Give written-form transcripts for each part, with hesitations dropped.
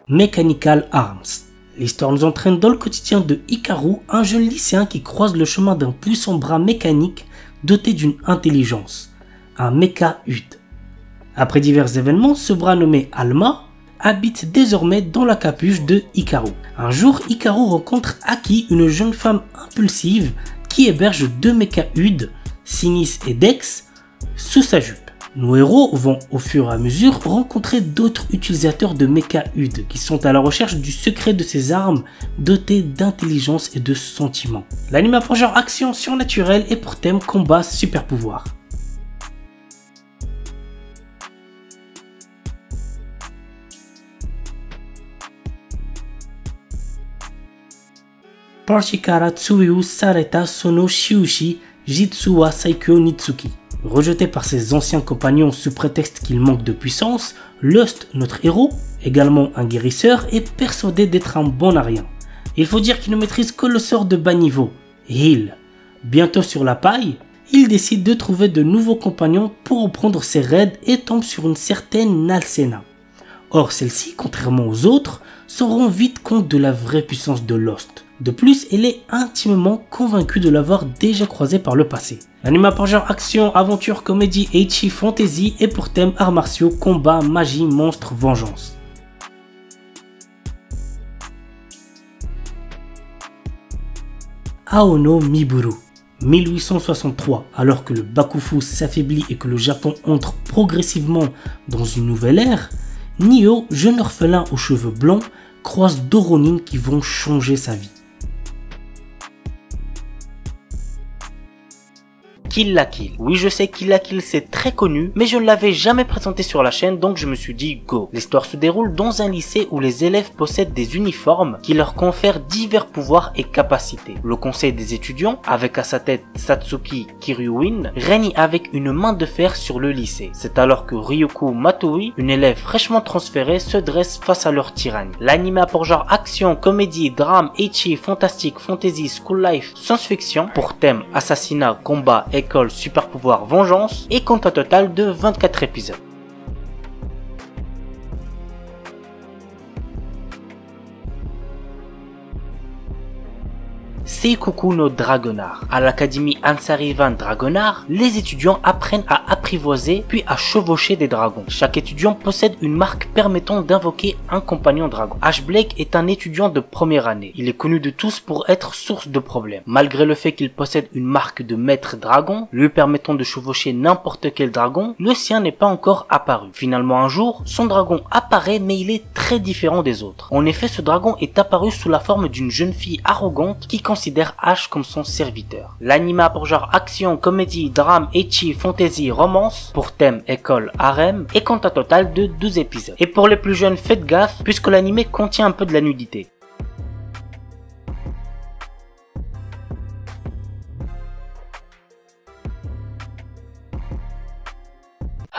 Mechanical Arms. L'histoire nous entraîne dans le quotidien de Hikaru, un jeune lycéen qui croise le chemin d'un puissant bras mécanique doté d'une intelligence, un Mecha-Ud. Après divers événements, ce bras nommé Alma habite désormais dans la capuche de Hikaru. Un jour, Hikaru rencontre Aki, une jeune femme impulsive qui héberge deux Mecha-Ud, Sinis et Dex, sous sa jupe. Nos héros vont au fur et à mesure rencontrer d'autres utilisateurs de Mecha-Ud qui sont à la recherche du secret de ces armes dotées d'intelligence et de sentiments. L'anime a pour genre action surnaturelle et pour thème combat super pouvoir. Parchikara Tsuyu Sareta Sono Shiushi Jitsu wa Saikyo Nitsuki. Rejeté par ses anciens compagnons sous prétexte qu'il manque de puissance, Lust, notre héros, également un guérisseur, est persuadé d'être un bon à rien. Il faut dire qu'il ne maîtrise que le sort de bas niveau, Heal. Bientôt sur la paille, il décide de trouver de nouveaux compagnons pour reprendre ses raids et tombe sur une certaine Nalsena. Or celle-ci, contrairement aux autres, se rend vite compte de la vraie puissance de Lust. De plus, elle est intimement convaincue de l'avoir déjà croisé par le passé. L'anime a pour genre action, aventure, comédie, ecchi, fantasy et pour thème arts martiaux, combat, magie, monstre, vengeance. Aono Miburu. 1863, alors que le Bakufu s'affaiblit et que le Japon entre progressivement dans une nouvelle ère, Nio, jeune orphelin aux cheveux blancs, croise deux Ronin qui vont changer sa vie. Kill la Kill. Oui, je sais, Kill la Kill c'est très connu, mais je ne l'avais jamais présenté sur la chaîne, donc je me suis dit go. L'histoire se déroule dans un lycée où les élèves possèdent des uniformes qui leur confèrent divers pouvoirs et capacités. Le conseil des étudiants, avec à sa tête Satsuki Kiryuin, règne avec une main de fer sur le lycée. C'est alors que Ryuko Matoi, une élève fraîchement transférée, se dresse face à leur tyrannie. L'anime a pour genre action, comédie, drame, ecchi, fantastique, fantasy, school life, science-fiction, pour thème assassinat, combat, école, super pouvoir, vengeance, et compte un total de 24 épisodes. Seikoku no Dragonard. À l'académie Ansarivan Dragonard, les étudiants apprennent à apprivoiser puis à chevaucher des dragons. Chaque étudiant possède une marque permettant d'invoquer un compagnon dragon. Ash Blake est un étudiant de première année. Il est connu de tous pour être source de problèmes. Malgré le fait qu'il possède une marque de maître dragon, lui permettant de chevaucher n'importe quel dragon, le sien n'est pas encore apparu. Finalement un jour, son dragon apparaît mais il est très différent des autres. En effet, ce dragon est apparu sous la forme d'une jeune fille arrogante qui considère Ash comme son serviteur. L'anime a pour genre action, comédie, drame, ecchi, fantasy, romance, pour thème école, harem, et compte un total de 12 épisodes. Et pour les plus jeunes, faites gaffe puisque l'anime contient un peu de la nudité.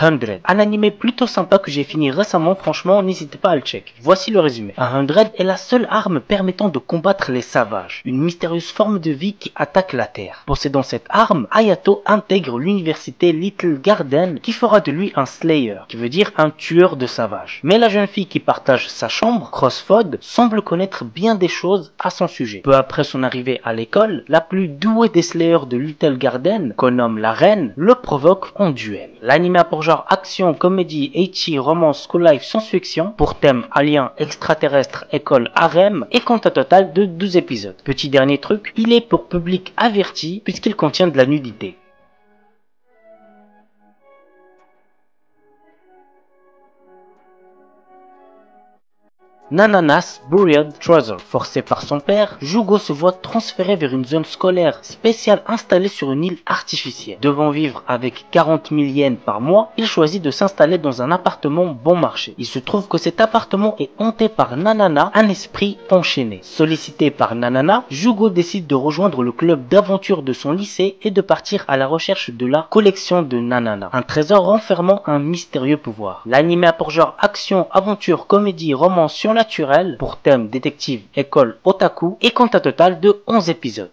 100, un animé plutôt sympa que j'ai fini récemment, franchement n'hésitez pas à le check. Voici le résumé. Un 100 est la seule arme permettant de combattre les savages, une mystérieuse forme de vie qui attaque la Terre. Possédant cette arme, Hayato intègre l'université Little Garden qui fera de lui un Slayer, qui veut dire un tueur de savages. Mais la jeune fille qui partage sa chambre, Crossfog, semble connaître bien des choses à son sujet. Peu après son arrivée à l'école, la plus douée des Slayers de Little Garden, qu'on nomme la reine, le provoque en duel. L'anime a pour genre action, comédie, ecchi, romance, school life, science-fiction, pour thème alien, extraterrestre, école, harem, et compte un total de 12 épisodes. Petit dernier truc, il est pour public averti puisqu'il contient de la nudité. Nananas Buried Treasure. Forcé par son père, Jugo se voit transféré vers une zone scolaire spéciale installée sur une île artificielle. Devant vivre avec 40 000 yens par mois, il choisit de s'installer dans un appartement bon marché. Il se trouve que cet appartement est hanté par Nanana, un esprit enchaîné. Sollicité par Nanana, Jugo décide de rejoindre le club d'aventure de son lycée et de partir à la recherche de la collection de Nanana, un trésor renfermant un mystérieux pouvoir. L'anime a pour genre action, aventure, comédie, romance surnaturelle, pour thème détective, école, otaku, et compte un total de 11 épisodes.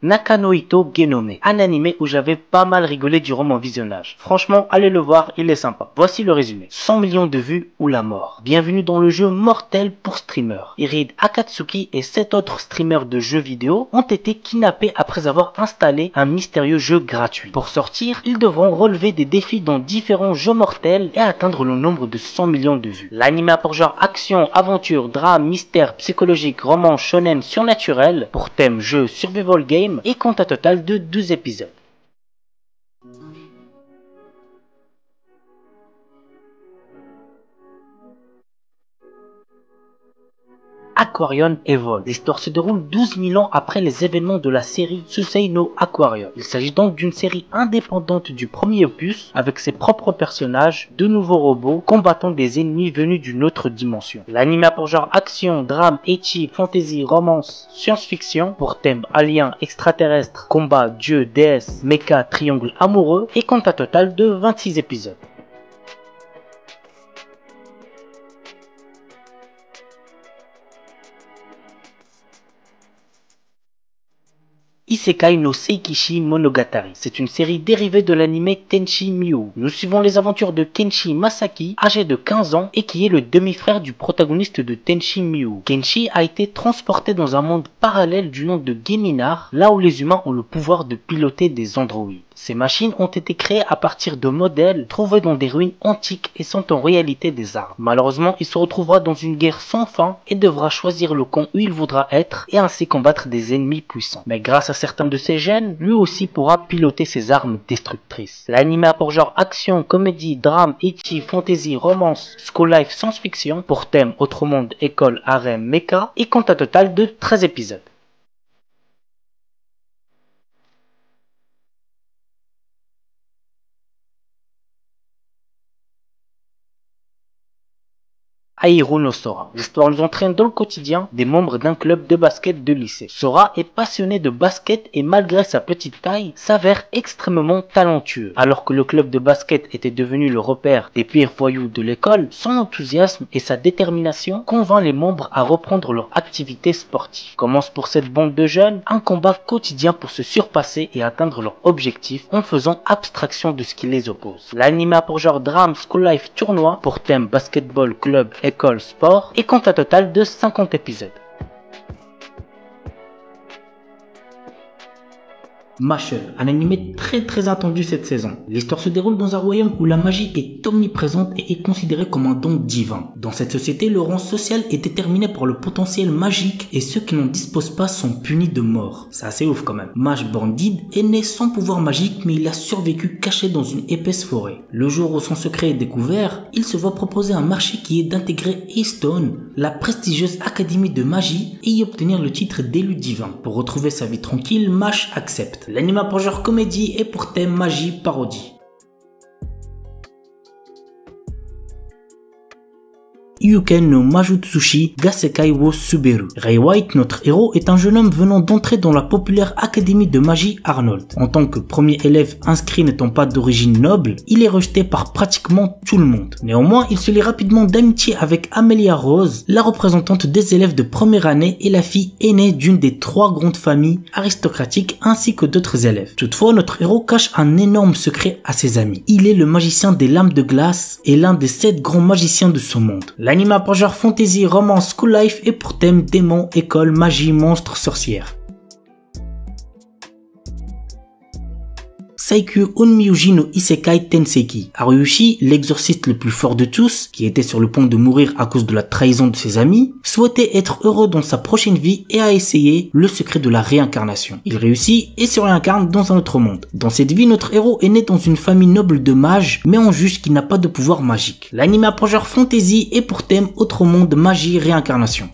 Nakanohito Genome, un animé où j'avais pas mal rigolé durant mon visionnage. Franchement, allez le voir, il est sympa. Voici le résumé. 100 millions de vues ou la mort. Bienvenue dans le jeu mortel pour streamers. Irid Akatsuki et 7 autres streamers de jeux vidéo ont été kidnappés après avoir installé un mystérieux jeu gratuit. Pour sortir, ils devront relever des défis dans différents jeux mortels et atteindre le nombre de 100 millions de vues. L'anime a pour genre action, aventure, drame, mystère, psychologique, roman, shonen, surnaturel, pour thème jeu, survival game, et compte un total de 12 épisodes. Aquarion Evol. L'histoire se déroule 12 000 ans après les événements de la série Susei no Aquarion. Il s'agit donc d'une série indépendante du premier opus, avec ses propres personnages, de nouveaux robots, combattant des ennemis venus d'une autre dimension. L'anime a pour genre action, drame, ecchi, fantasy, romance, science-fiction, pour thème alien, extraterrestre, combat, dieu, déesse, mecha, triangle amoureux, et compte un total de 26 épisodes. Isekai no Seikishi Monogatari. C'est une série dérivée de l'anime Tenchi Muyo. Nous suivons les aventures de Kenshi Masaki, âgé de 15 ans et qui est le demi-frère du protagoniste de Tenchi Muyo. Kenshi a été transporté dans un monde parallèle du nom de Geminar, là où les humains ont le pouvoir de piloter des androïdes. Ces machines ont été créées à partir de modèles trouvés dans des ruines antiques et sont en réalité des armes. Malheureusement, il se retrouvera dans une guerre sans fin et devra choisir le camp où il voudra être et ainsi combattre des ennemis puissants. Mais grâce à certains de ses gènes, lui aussi pourra piloter ses armes destructrices. L'anime a pour genre action, comédie, drame, ecchi, fantasy, romance, school life, science-fiction, pour thème autre monde, école, harem, mecha, et compte un total de 13 épisodes. Ahiru no Sora. L'histoire nous entraîne dans le quotidien des membres d'un club de basket de lycée. Sora est passionné de basket et malgré sa petite taille, s'avère extrêmement talentueux. Alors que le club de basket était devenu le repère des pires voyous de l'école, son enthousiasme et sa détermination convainc les membres à reprendre leur activité sportive. Commence pour cette bande de jeunes un combat quotidien pour se surpasser et atteindre leur objectif en faisant abstraction de ce qui les oppose. L'anime a pour genre drame, school life, tournoi, pour thème basketball, club, école, sport, et compte un total de 50 épisodes. Mashle, un animé très attendu cette saison. L'histoire se déroule dans un royaume où la magie est omniprésente et est considérée comme un don divin. Dans cette société, le rang social est déterminé par le potentiel magique et ceux qui n'en disposent pas sont punis de mort. C'est assez ouf quand même. Mage Bandid est né sans pouvoir magique mais il a survécu caché dans une épaisse forêt. Le jour où son secret est découvert, il se voit proposer un marché qui est d'intégrer Eastone, la prestigieuse académie de magie, et y obtenir le titre d'élu divin. Pour retrouver sa vie tranquille, Mash accepte. L'anime a pour genre comédie et pour thème magie parodie. Yuken no Majutsushi Gasekai wo Suberu. Ray White, notre héros, est un jeune homme venant d'entrer dans la populaire académie de magie Arnold. En tant que premier élève inscrit n'étant pas d'origine noble, il est rejeté par pratiquement tout le monde. Néanmoins, il se lie rapidement d'amitié avec Amelia Rose, la représentante des élèves de première année et la fille aînée d'une des 3 grandes familles aristocratiques ainsi que d'autres élèves. Toutefois, notre héros cache un énorme secret à ses amis. Il est le magicien des lames de glace et l'un des 7 grands magiciens de ce monde. L'anime a pour genre fantasy, romance, school life et pour thème démons, école, magie, monstres, sorcières. Saikyu Onmyuji no Isekai Tenseki. Haruyushi, l'exorciste le plus fort de tous, qui était sur le point de mourir à cause de la trahison de ses amis, souhaitait être heureux dans sa prochaine vie et a essayé le secret de la réincarnation. Il réussit et se réincarne dans un autre monde. Dans cette vie, notre héros est né dans une famille noble de mages, mais on juge qu'il n'a pas de pouvoir magique. L'anime a pour genre fantasy et pour thème autre monde, magie, réincarnation.